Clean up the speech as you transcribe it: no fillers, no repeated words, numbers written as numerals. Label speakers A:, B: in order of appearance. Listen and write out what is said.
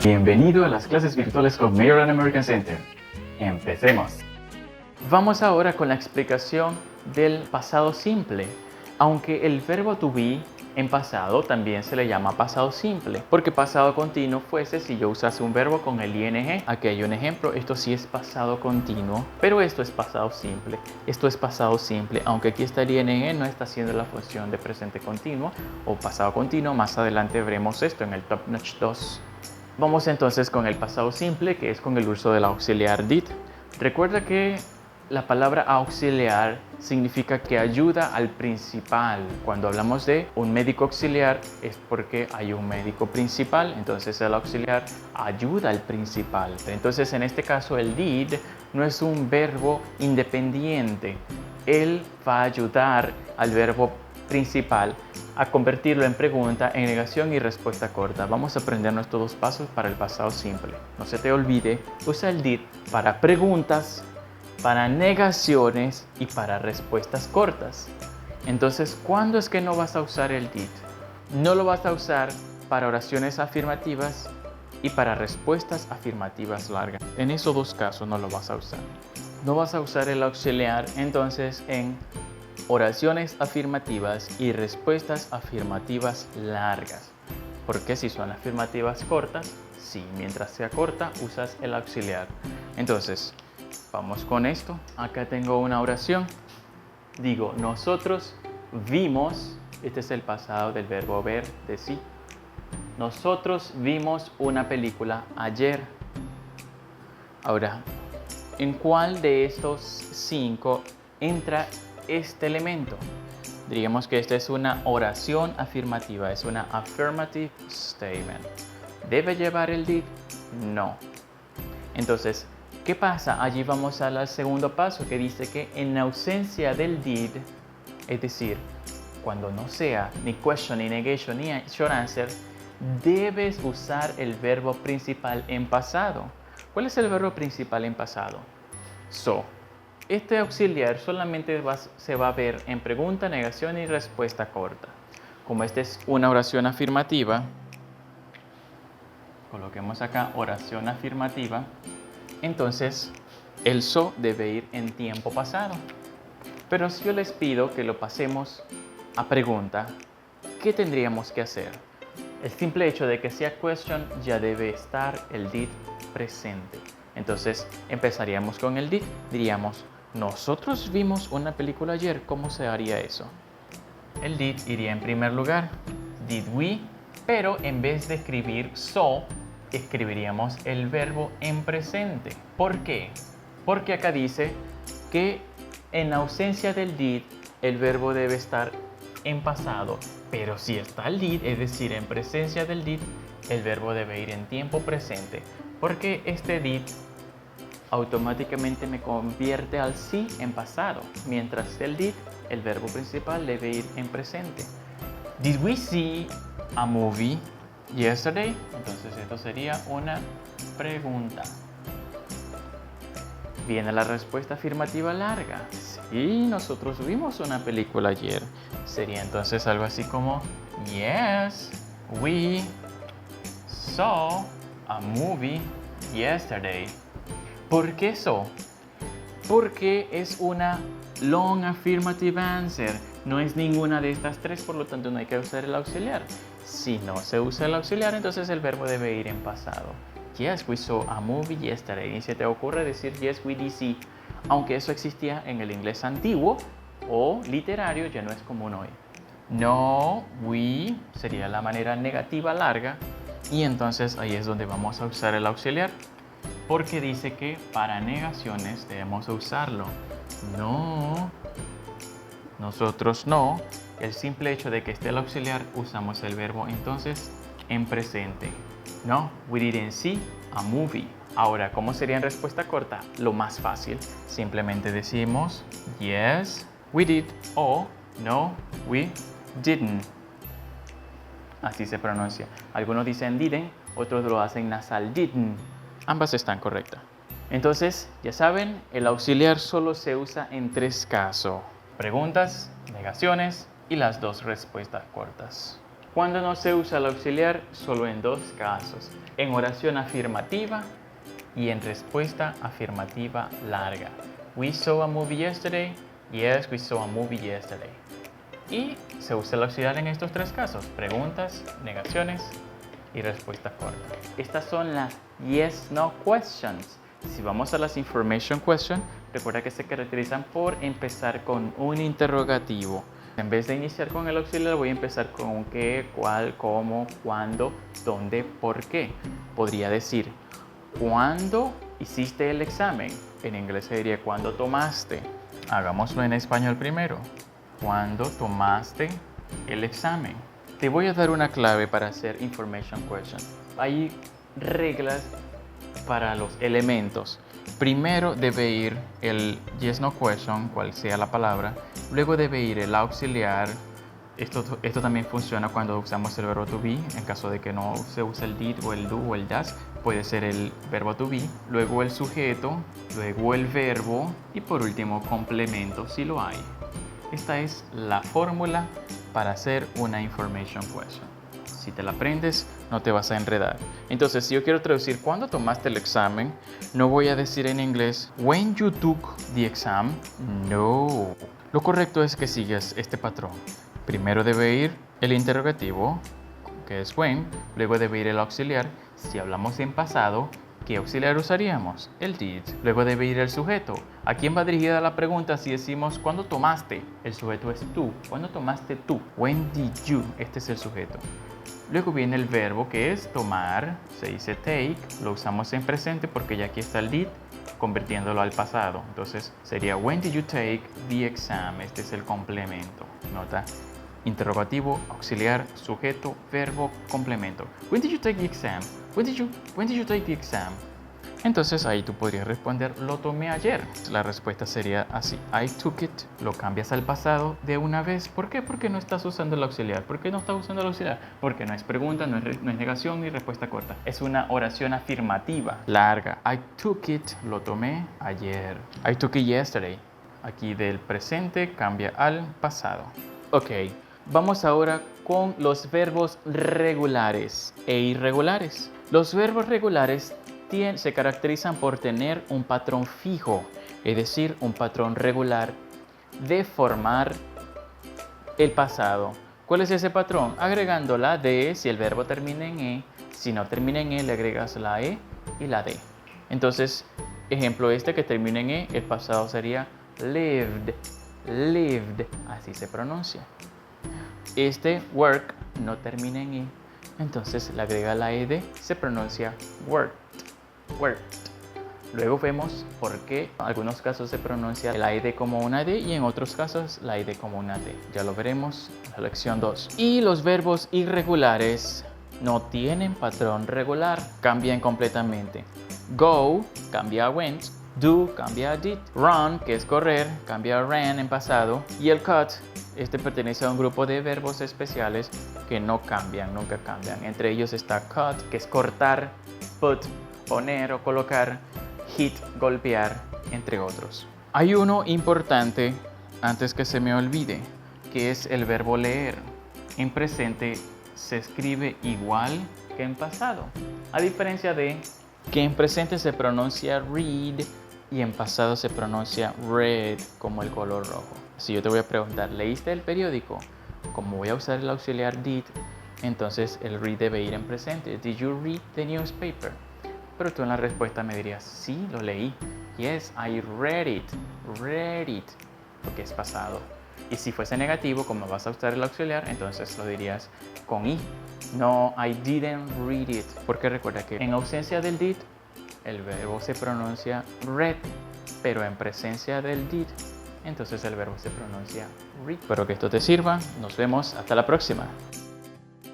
A: Bienvenido a las clases virtuales con Maryland American Center. Empecemos. Vamos ahora con la explicación del pasado simple. Aunque el verbo to be en pasado también se le llama pasado simple, porque pasado continuo fuese si yo usase un verbo con el ing. Aquí hay un ejemplo, esto sí es pasado continuo, pero esto es pasado simple. Esto es pasado simple, aunque aquí está el ing, no está haciendo la función de presente continuo o pasado continuo. Más adelante veremos esto en el Top Notch 2. Vamos entonces con el pasado simple, que es con el uso del auxiliar did. Recuerda que la palabra auxiliar significa que ayuda al principal. Cuando hablamos de un médico auxiliar es porque hay un médico principal, entonces el auxiliar ayuda al principal. Entonces en este caso el did no es un verbo independiente. Él va a ayudar al verbo principal a convertirlo en pregunta, en negación y respuesta corta. Vamos a aprendernos estos dos pasos para el pasado simple. No se te olvide, usa el did para preguntas, para negaciones y para respuestas cortas. Entonces, ¿cuándo es que no vas a usar el did? No lo vas a usar para oraciones afirmativas y para respuestas afirmativas largas. En esos dos casos no lo vas a usar. No vas a usar el auxiliar entonces en oraciones afirmativas y respuestas afirmativas largas. Porque si son afirmativas cortas, sí, mientras sea corta, usas el auxiliar. Entonces, vamos con esto. Acá tengo una oración. Digo, nosotros vimos, este es el pasado del verbo ver, de sí. Nosotros vimos una película ayer. Ahora, ¿en cuál de estos 5 entra este elemento? Diríamos que esta es una oración afirmativa, es una affirmative statement. ¿Debe llevar el did? No. Entonces, ¿qué pasa? Allí vamos al segundo paso que dice que en ausencia del did, es decir, cuando no sea ni question, ni negation, ni short answer, debes usar el verbo principal en pasado. ¿Cuál es el verbo principal en pasado? So. Este auxiliar solamente se va a ver en pregunta, negación y respuesta corta. Como esta es una oración afirmativa, coloquemos acá oración afirmativa, entonces el so debe ir en tiempo pasado. Pero si yo les pido que lo pasemos a pregunta, ¿qué tendríamos que hacer? El simple hecho de que sea question ya debe estar el did presente. Entonces empezaríamos con el did, diríamos, nosotros vimos una película ayer. ¿Cómo se haría eso? El did iría en primer lugar. Did we, pero en vez de escribir so, escribiríamos el verbo en presente. ¿Por qué? Porque acá dice que en ausencia del did, el verbo debe estar en pasado. Pero si está el did, es decir, en presencia del did, el verbo debe ir en tiempo presente. Porque este did automáticamente me convierte al sí en pasado, mientras el did, el verbo principal, debe ir en presente. Did we see a movie yesterday? Entonces esto sería una pregunta. Viene la respuesta afirmativa larga. Sí, nosotros vimos una película ayer. Sería entonces algo así como yes, we saw a movie yesterday. ¿Por qué so? Porque es una long affirmative answer. No es ninguna de estas tres, por lo tanto no hay que usar el auxiliar. Si no se usa el auxiliar, entonces el verbo debe ir en pasado. Yes, we saw a movie yesterday. Y se te ocurre decir yes, we did see. Aunque eso existía en el inglés antiguo o literario, ya no es común hoy. No, we sería la manera negativa larga. Y entonces ahí es donde vamos a usar el auxiliar. Porque dice que para negaciones debemos usarlo. No, nosotros no. El simple hecho de que esté el auxiliar, usamos el verbo entonces en presente. No, we didn't see a movie. Ahora, ¿cómo sería en respuesta corta? Lo más fácil. Simplemente decimos yes, we did o no, we didn't. Así se pronuncia. Algunos dicen didn't, otros lo hacen nasal didn't. Ambas están correctas. Entonces, ya saben, el auxiliar solo se usa en 3 casos. Preguntas, negaciones y las 2 respuestas cortas. Cuando no se usa el auxiliar, solo en dos casos. En oración afirmativa y en respuesta afirmativa larga. We saw a movie yesterday. Yes, we saw a movie yesterday. Y se usa el auxiliar en estos tres casos. Preguntas, negaciones y respuesta corta. Estas son las yes-no questions. Si vamos a las information questions, recuerda que se caracterizan por empezar con un interrogativo. En vez de iniciar con el auxiliar, voy a empezar con un qué, cuál, cómo, cuándo, dónde, por qué. Podría decir, ¿cuándo hiciste el examen? En inglés se diría, ¿cuándo tomaste? Hagámoslo en español primero. ¿Cuándo tomaste el examen? Te voy a dar una clave para hacer information question. Hay reglas para los elementos. Primero debe ir el yes no question, cual sea la palabra. Luego debe ir el auxiliar. Esto también funciona cuando usamos el verbo to be. En caso de que no se use el did o el do o el does, puede ser el verbo to be. Luego el sujeto, luego el verbo y por último complemento si lo hay. Esta es la fórmula para hacer una information question. Si te la aprendes, no te vas a enredar. Entonces, si yo quiero traducir ¿cuándo tomaste el examen? No voy a decir en inglés when you took the exam. No. Lo correcto es que sigas este patrón. Primero debe ir el interrogativo, que es when. Luego debe ir el auxiliar. Si hablamos en pasado, ¿qué auxiliar usaríamos? El did. Luego debe ir el sujeto. ¿A quién va dirigida la pregunta si decimos ¿cuándo tomaste? El sujeto es tú. ¿Cuándo tomaste tú? When did you? Este es el sujeto. Luego viene el verbo que es tomar, se dice take, lo usamos en presente porque ya aquí está el did, convirtiéndolo al pasado. Entonces sería when did you take the exam? Este es el complemento. Nota, interrogativo, auxiliar, sujeto, verbo, complemento. When did you take the exam? When did you take the exam? Entonces ahí tú podrías responder, lo tomé ayer. La respuesta sería así, I took it. Lo cambias al pasado de una vez. ¿Por qué? Porque no estás usando el auxiliar. ¿Por qué no estás usando el auxiliar? Porque no es pregunta, no es negación ni respuesta corta. Es una oración afirmativa, larga. I took it, lo tomé ayer. I took it yesterday. Aquí del presente cambia al pasado. Ok, vamos ahora con los verbos regulares e irregulares. Los verbos regulares se caracterizan por tener un patrón fijo, es decir, un patrón regular de formar el pasado. ¿Cuál es ese patrón? Agregando la D si el verbo termina en E, si no termina en E le agregas la E y la D. Entonces, ejemplo este que termina en E, el pasado sería lived, lived, así se pronuncia. Este work no termina en E, entonces le agrega la ED, se pronuncia worked. Luego vemos por qué en algunos casos se pronuncia la ED como una D y en otros casos la ED como una D. Ya lo veremos en la lección 2. Y los verbos irregulares no tienen patrón regular, cambian completamente. Go cambia a went, do cambia a did, run, que es correr, cambia a ran en pasado, y el cut, este pertenece a un grupo de verbos especiales que no cambian, nunca cambian. Entre ellos está cut, que es cortar, put, poner o colocar, hit, golpear, entre otros. Hay uno importante antes que se me olvide, que es el verbo leer. En presente se escribe igual que en pasado, a diferencia de que en presente se pronuncia read y en pasado se pronuncia red, como el color rojo. Si yo te voy a preguntar, ¿leíste el periódico? Como voy a usar el auxiliar did, entonces el read debe ir en presente. Did you read the newspaper? Pero tú en la respuesta me dirías, sí, lo leí. Yes, I read it, porque es pasado. Y si fuese negativo, como vas a usar el auxiliar, entonces lo dirías con I. No, I didn't read it. Porque recuerda que en ausencia del did, el verbo se pronuncia read, pero en presencia del did, entonces el verbo se pronuncia read. Espero que esto te sirva. Nos vemos hasta la próxima.